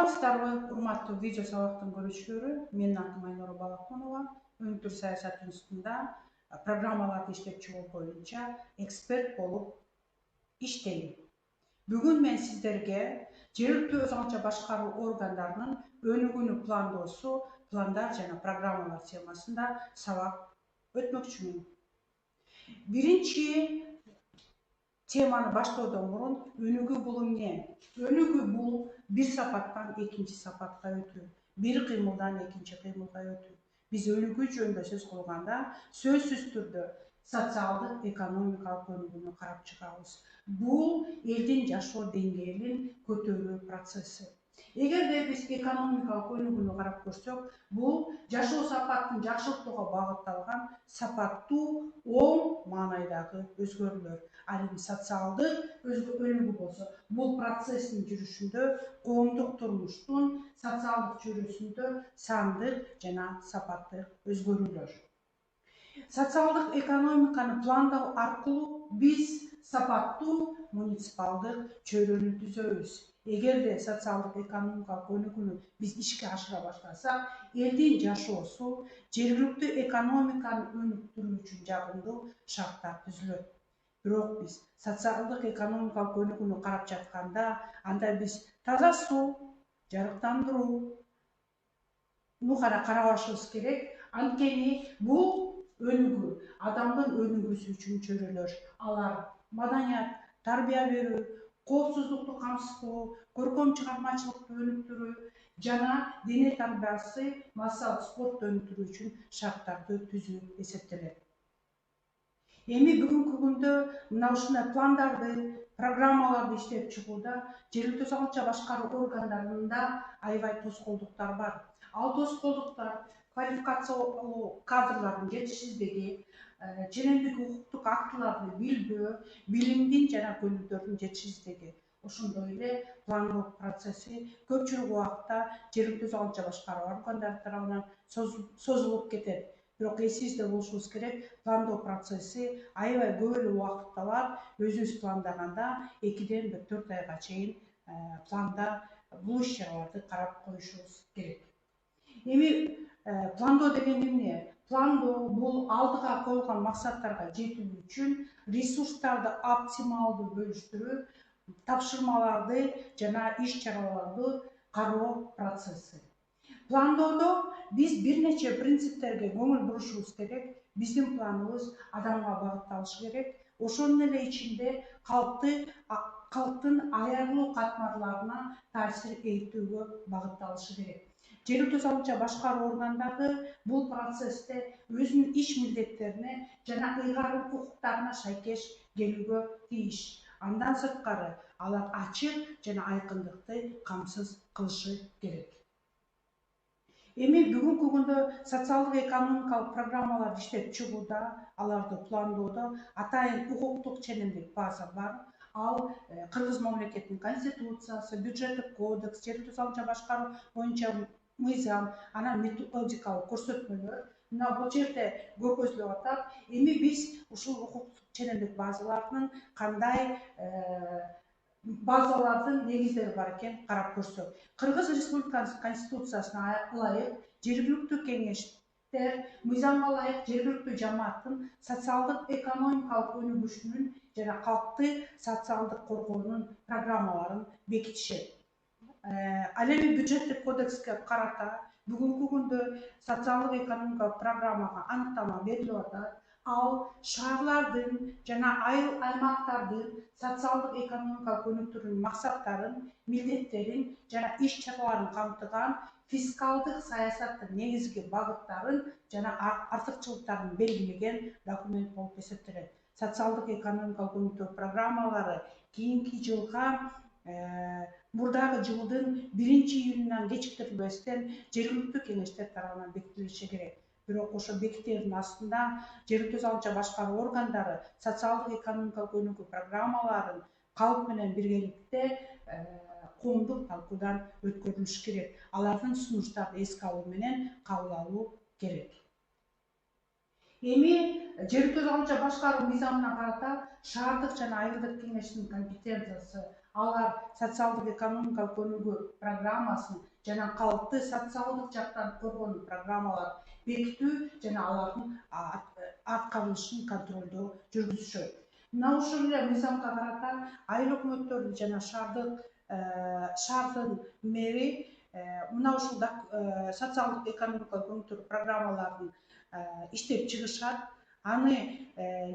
Саламатсыздарбы, урматтуу видео сабактын көрүүчүлөрү? Менин атым Айнура Балаконова. Өнүктүр саясат институтунда программаларды иштеп чыгуу боюнча эксперт болуп иштейм. Бүгүн мен сиздерге жергиликтүү өз аңча башкаруу органдарынын өнүгүүнү пландоосу, пландар жана программалар темасында сабак өтмөкчүмүн. Биринчи теманы баштоодон мурун өнүгүү бул эмне? Өнүгүү бул бир сапаттан экинчи сапатка өтүү, бир кыймылдан экинчи кыймылга өтүү. Биз өнүгүү жөнүндө сөз кылганда сөзсүз түрдө социалдык, экономикалык өнүгүүнү карап чыгабыз. Бул элдин жашоо деңгээлин көтөрүү процесси. Эгерде биз экономикалык өнүгүүнү карап көрсөк, бул жашоо сапатын жакшыртууга багытталган сапаттуу, оң маанайдагы өзгөрүүлөр. Ал эми социалдык өнүгүү болсо, бул процесстин жүрүшүндө коомдук турмуштун социалдык жүйөсүндө сандык жана сапаттык өзгөрүүлөр. Социалдык экономиканы пландоо аркылуу биз сапаттуу муниципалдык чөйрөнү түзөбүз. Эгерде социалдык экономикалык өнүгүүнү биз ишке ашыра баштасак, элдин жашоосу, жергиликтүү экономиканы өнүктүрүү үчүн жагымдуу шарттар түзүлөт. Бирок биз социалдык экономикалык өнүгүүнү карап жатканда, анда биз таза суу, жарыктандырууну гана карабашыбыз керек. Анткени бул өнүгүү адамдын өнүгүүсү үчүн чөйрөлөр. Алар маданият, тарбия берүү, коопсуздукту камсыз кылуу, көркөм чыгармачылыкты өнүктүрүү жана дене тарбиясы, массалык спортту өнүктүрүү үчүн шарттарды түзүү эсептелет. Эми бүгүнкү күндө мына ушундай пландарды, программаларды иштеп чыгууда жергиликтүү өз аңча башкаруу органдарында аябай тоскоолдуктар бар. Ал тоскоолдуктар квалификациялуу кадрлардын жетишсиздиги, ченемдик укуктук актыларды билбөө, билимдин жана көнүктөрдүн жетишсиздиги. Ошондой эле пландоо процесси көпчүлүк убакта жергиликтүү өз аңча башкаруу органдары тарабынан созулуп кетет. Бирок эсибизде болушубуз керек, пландоо процесси аябай көп эле убакытты алат. Өзүбүз пландаганда 2-ден 4 айга чейин планда бул иш-чараларды карап коюшубуз керек. Эми пландоо деген эмне? Пландоо бул алдыга коюлган максаттарга жетүү үчүн ресурстарды оптималдуу бөлүштүрүү, тапшырмаларды жана иш-чараларды кароо процесси. Пландоодо биз бир нече принциптерге көңүл бурушубуз керек. Биздин планыбыз адамга багытталышы керек. Ошонун эле ичинде калктын аярлуу катмарларына таасир этүүгө багытталышы керек. Жергиликтүү өз аңча башкаруу органдары бул процессте өзүнүн иш милдеттерине жана ыйгарым укуктарына шайкеш келүүгө тийиш. Андан сырткары алар ачык жана айкындыкты камсыз кылышы керек. Эми бүгүнкү күндө социалдык экономикалык программаларды иштеп чыгууда, аларды пландоодо атайын укуктук ченемдик база бар. Ал Кыргыз мамлекетинин конституциясы, бюджеттик кодекс, жергиликтүү өз аңча башкаруу боюнча мыйзам, анан методикалык көрсөтмөлөр мына бул жерде көргөзүлүп атат. Эми биз ушул укуктук ченемдик базалардын кандай базалардын негиздери бар экен карап көрсөк. Кыргыз Республикасынын конституциясына ылайык жергиликтүү кеңештер мыйзамга ылайык жергиликтүү жамааттын социалдык экономикалык өнүгүшүнүн жана калкты социалдык коргоонун программаларын бекитишет. Ал эми бюджеттик кодекске карата бүгүнкү күндө социалдык экономикалык программага аныктама берилип атат. Ал шаарлардын жана айыл аймактардын социалдык экономикалык өнүктүрүүнүн максаттарын, милдеттерин жана иш-чараларын камтыган фискалдык саясаттын негизги багыттарын жана артыкчылыктарын белгилеген документ болуп эсептелет. Социалдык экономикалык өнүктүрүү программалары кийинки жылга мурдагы жылдын 1-июнунан кечиктирилбестен жергиликтүү кеңештер тарабынан бекитилиши керек. Бирок ошо бекиттердин астында жергиликтүү өз аңча башкаруу органдары социалдык экономикалык өнүгүү программаларын калп менен биргеликте коомдук талкуудан өткөрүлүшү керек. Алардын сунуштарын эске алуу менен кабыл алуу керек. Эми жергиликтүү өз аңча башкаруу мыйзамына карата шаардык жана айылдык кеңештин компетенциясы алар социалдык экономикалык көнүгүү программасын жана калкты социалдык жактан коргонуу программаларын бекитүү жана алардын аткарылышын контролдоо жүргүзүшөт. Мына ушул эле мыйзамга карата айыл өкмөттөрү жана шаардын мэри мына ушул социалдык экономикалык өнүктүрүү программаларын иштеп чыгышат. Аны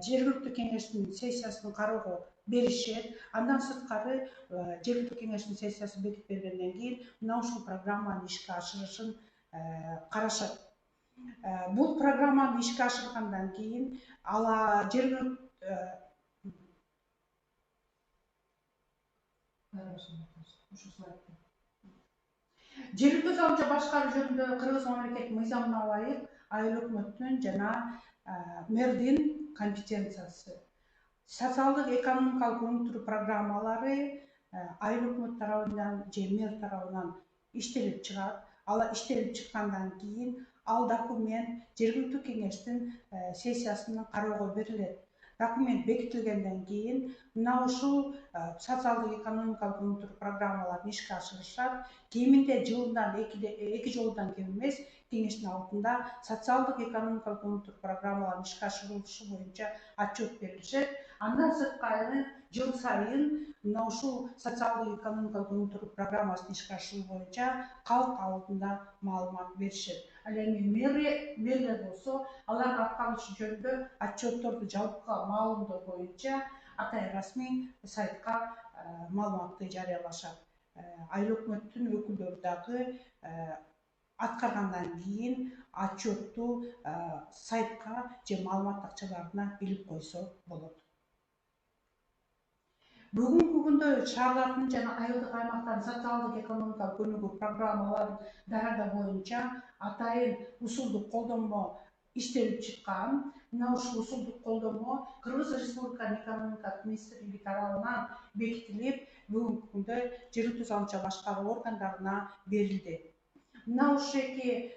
жергиликтүү кеңештин сессиясынын кароого беришет. Андан сырткары жергиликтүү кеңештин сессиясы бекитип бергенден кийин мына ушул программаны ишке ашырышын карашат. Бул программаны ишке ашыргандан кийин жергиликтүү салымча башкаруу жөнүндөгү Кыргыз мамлекетинин мыйзамына ылайык айыл өкмөттүн жана мэрдин компетенциясы. Социалдык экономикалык өнүктүрүү программалары айыл өкмөт тарабынан же мэр тарабынан иштелип чыгат. Ал иштелип чыккандан кийин ал документ жергиликтүү кеңештин сессиясынын кароого берилет. Документ бекитилгенден кийин мына ушул социалдык экономикалык өнүктүрүү программаларын ишке ашырышат. Кеминде жылдан 2 жолудан кем эмес кеңештин алдында социалдык экономикалык өнүктүрүү программаларын ишке ашырылышы боюнча отчет берилишет. Андан сырткары жыл сайын мына ушул социалдык экономикалык өнүктүрүү программасын ишке ашыруу боюнча калк алдында маалымат беришет. Ал эми мэрлер болсо алардын аткарылышы жөнүндө отчетторду жалпыга маалымдоо боюнча атайын расмий сайтка маалыматты жарыялашат. Айыл өкмөттүн өкүлдөрү дагы аткаргандан кийин отчетту сайтка же маалымат такчаларына илип койсо болот. Бүгүнкү күндө шаардардын жана айылдык аймактардын социалдык экономикалык өнүгүү программаларын даярдоо боюнча атайын усулдук колдонмо иштелип чыккан. Мына ушул усулдук колдонмо Кыргыз Республикасынын экономикалык министрлиги тарабынан бекитилип, бүгүнкү күндө жергиликтүү салымча башкаруу органдарына берилди. Мына ушул эки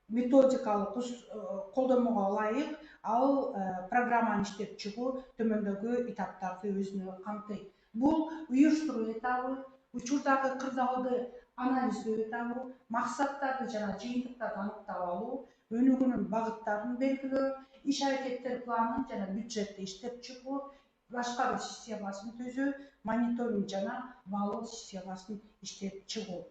методикалык колдонмого ылайык ал программаны иштеп чыгуу төмөндөгү этаптарды өзүнө камтыйт. Бул уюштуруу этабы, учурдагы кырдаалды анализдөө этабы, максаттарды жана жыйынтыктарды аныктап алуу, өнүгүүнүн багыттарын белгилөө, иш аракеттер планын жана бюджетти иштеп чыгуу, башкаруу системасын түзүү, мониторинг жана баалоо системасын иштеп чыгуу.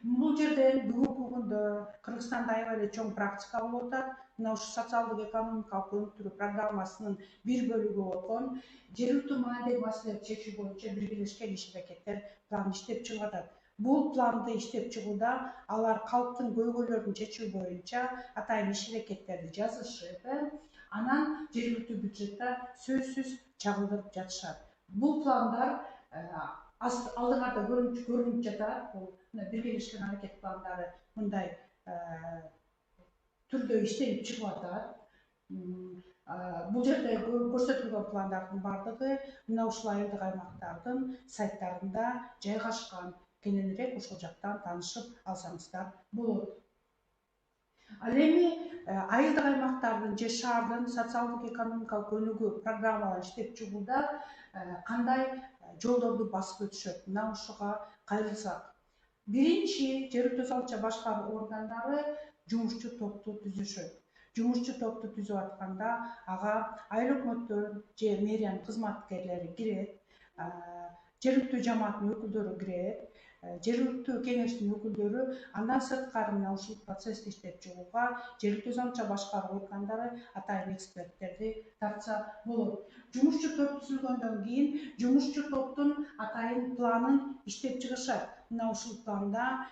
Бул жерден бүгүнкү күндө Кыргызстанда аябай эле чоң практика болуп атат. Мына ушул социалдык экономикалык өнүктүрүү программасынын бир бөлүгү болгон жергиликтүү маанидеги маселелерди чечүү боюнча биргелешкен иш аракеттер планы иштеп чыгып атат. Бул планды иштеп чыгууда алар калктын көйгөйлөрүн чечүү боюнча атайын иш аракеттерди жазышып, анан жергиликтүү бюджетте сөзсүз чагылдырып жатышат. Бул пландар алдыңарда көрүнүп жатат. Бул биргелешкен аракет пландары мындай түрдө иштелип чыгып атат. Бул жерде көрсөтүлгөн пландардын баардыгы мына ушул айылдык аймактардын сайттарында жайгашкан. Кененирээк ошол жактан таанышып алсаңыздар болот. Ал эми айылдык аймактардын же шаардын социалдык экономикалык өнүгүү программаларын иштеп чыгууда кандай жолдорду басып өтүшөт? Мына ушуга кайрылсак. Биринчи, жергиликтүү салымча башкаруу органдары жумушчу топту түзүшөт. Жумушчу топту түзүп атканда ага айыл өкмөттөр же мэриянын кызматкерлери кирет, жергиликтүү жамааттын өкүлдөрү кирет, жергиликтүү кеңештин өкүлдөрү. Андан сырткары мына ушул процессти иштеп чыгууга жергиликтүү салымча башкаруу органдары атайын эксперттерди тартса болот. Жумушчу топ түзүлгөндөн кийин жумушчу топтун атайын планын иштеп чыгышат. Мына ушул планда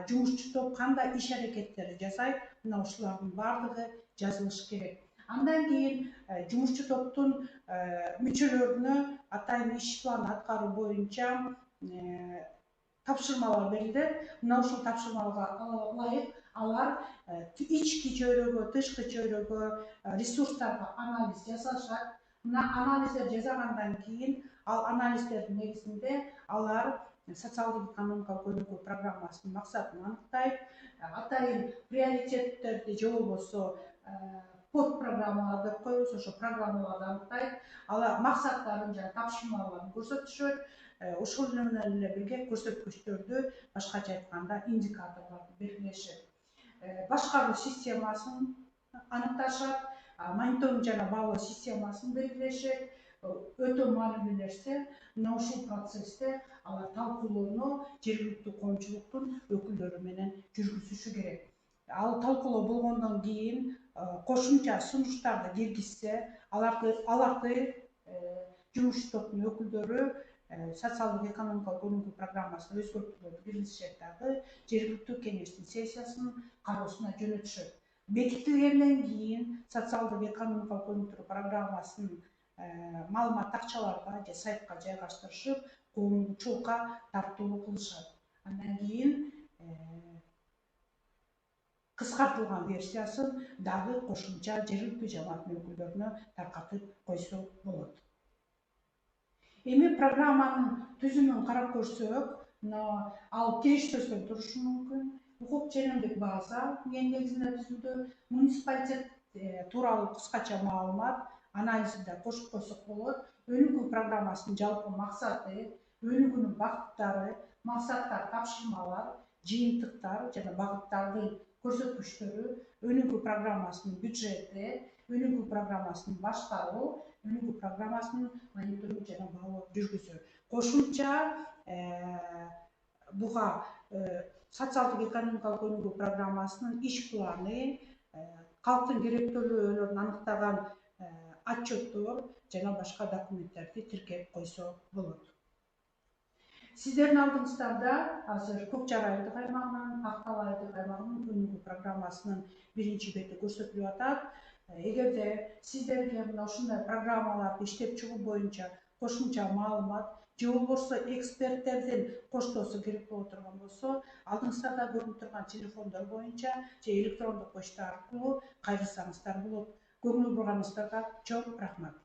жумушчу топ кандай иш аракеттерди жасайт, мына ушулардын баардыгы жазылышы керек. Андан кийин жумушчу топтун мүчөлөрүнө атайын иш планын аткаруу боюнча тапшырмалар берилет. Мына ушул тапшырмаларга ылайык алар ички чөйрөгө, тышкы чөйрөгө ресурстарга анализ жасашат. Мына анализдер жасагандан кийин ал анализдердин негизинде алар социалдык экономикалык өнүгүү программасынын максатын аныктайт, атайын приоритеттерди же болбосо подпрограммалар деп коебуз, ошо программаларды аныктайт, алар максаттарын жана тапшырмаларын көрсөтүшөт. ошол менен эле бирге көрсөткүчтөрдү, башкача айтканда индикаторлорду белгилешет. Башкаруу системасын аныкташат, мониторинг жана баалоо системасын белгилешет. Өтө маанилүүнерсе, мына ушул процессте алар талкуулоону жергиликтүү коомчулуктун өкүлдөрү менен жүргүзүшү керек. Ал талкуулоо болгондон кийин кошумча сунуштарды киргизсе, аларды жумуш топтунун өкүлдөрү социалдык экономикалык өнүгүү программасына өзгөртүүлөрдү киргизишет дагы жергиликтүү кеңештин сессиясынын кароосуна жөнөтүшөт. Бекитилгенден кийин социалдык экономикалык өнүктүрүү программасын маалымат такчаларга же сайтка жайгаштырышып, коомчулукка тартуу кылышат. Андан кийин кыскартылган версиясын дагы кошумча жергиликтүү жамааттын өкүлдөрүнө таркатып койсо болот. Эми программанын түзүмүн карап көрсөк, ал кириш сөзбөн турушу мүмкүн. Укук ченемдик база негизинде түзүлдү. Муниципалитет тууралуу кыскача маалымат анализин да кошуп койсок болот. Өнүгүү программасынын жалпы максаты, өнүгүүнүн багыттары, максаттар, тапшырмалар, жыйынтыктар жана багыттардын көрсөткүчтөрү, өнүгүү программасынын бюджети, өнүгүү программасынын башкаруу, өнүгүү программасынын мониторинг жана баалоо жүргүзүү. Кошумча буга социалдык экономикалык өнүгүү программасынын иш планы, калктын керектөлүүлөрүн аныктаган отчеттор жана башка документтерди тиркеп койсо болот. Сиздердин алдыңыздарда азыр Көк Жар айылдык аймагынын, Ак Дала айылдык аймагынын өнүгүү программасынын биринчи бети көрсөтүлүп атат. Эгерде сиздерге мына ушундай программаларды иштеп чыгуу боюнча кошумча маалымат же болбосо эксперттердин коштоосу керек боло турган болсо, алдыңыздарда көрүнүп турган телефондор боюнча же электрондук почта аркылуу кайрылсаңыздар болот. Көңүл бурганыңыздарга чоң рахмат.